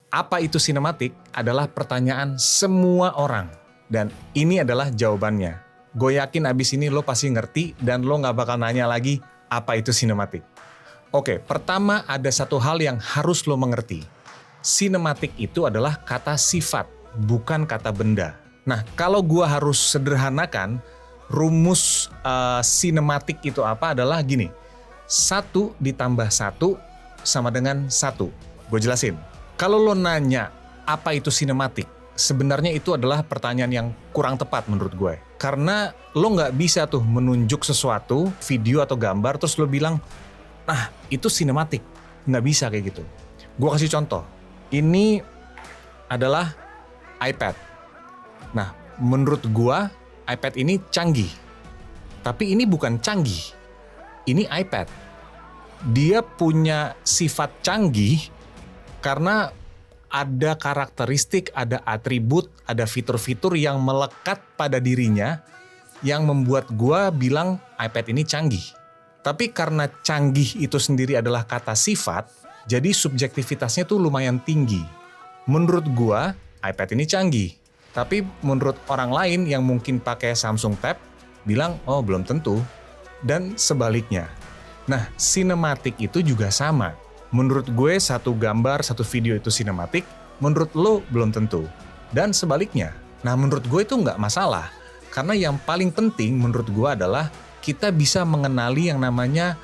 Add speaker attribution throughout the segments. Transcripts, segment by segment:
Speaker 1: Apa itu sinematik adalah pertanyaan semua orang. Dan ini adalah jawabannya. Gue yakin abis ini lo pasti ngerti dan lo gak bakal nanya lagi apa itu sinematik. Oke, pertama ada satu hal yang harus lo mengerti. Sinematik itu adalah kata sifat, bukan kata benda. Nah, kalau gue harus sederhanakan, rumus sinematik itu apa adalah gini. 1 ditambah 1 sama dengan 1. Gue jelasin. Kalau lo nanya apa itu sinematik, sebenarnya itu adalah pertanyaan yang kurang tepat menurut gue. Karena lo nggak bisa tuh menunjuk sesuatu, video atau gambar, terus lo bilang, nah itu sinematik. Nggak bisa kayak gitu. Gue kasih contoh. Ini adalah iPad. Nah, menurut gue iPad ini canggih. Tapi ini bukan canggih. Ini iPad. Dia punya sifat canggih karena ada karakteristik, ada atribut, ada fitur-fitur yang melekat pada dirinya yang membuat gua bilang iPad ini canggih. Tapi karena canggih itu sendiri adalah kata sifat, jadi subjektivitasnya tuh lumayan tinggi. Menurut gua, iPad ini canggih. Tapi menurut orang lain yang mungkin pakai Samsung Tab, bilang, oh belum tentu. Dan sebaliknya. Nah, sinematik itu juga sama. Menurut gue satu gambar, satu video itu sinematik, menurut lo belum tentu. Dan sebaliknya. Nah, menurut gue itu nggak masalah. Karena yang paling penting menurut gue adalah kita bisa mengenali yang namanya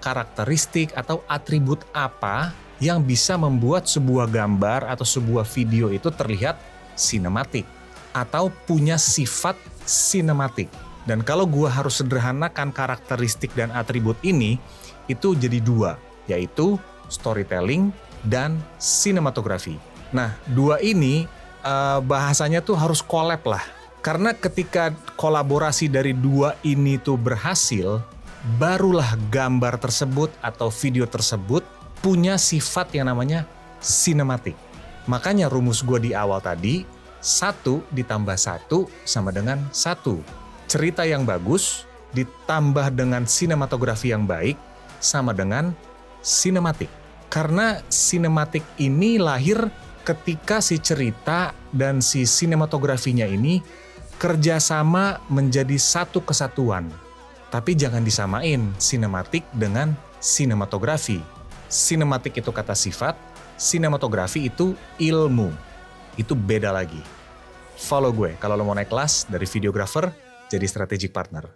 Speaker 1: karakteristik atau atribut apa yang bisa membuat sebuah gambar atau sebuah video itu terlihat sinematik atau punya sifat sinematik. Dan kalau gue harus sederhanakan karakteristik dan atribut ini, itu jadi 2, yaitu storytelling dan sinematografi. Nah, 2 ini bahasanya tuh harus collab lah. Karena ketika kolaborasi dari 2 ini tuh berhasil, barulah gambar tersebut atau video tersebut punya sifat yang namanya sinematik. Makanya rumus gue di awal tadi, 1 ditambah 1 sama dengan 1. Cerita yang bagus ditambah dengan sinematografi yang baik sama dengan sinematik. Karena sinematik ini lahir ketika si cerita dan si sinematografinya ini kerjasama menjadi satu kesatuan. Tapi jangan disamain sinematik dengan sinematografi. Sinematik itu kata sifat, sinematografi itu ilmu. Itu beda lagi. Follow gue kalau lo mau naik kelas dari videographer jadi strategic partner.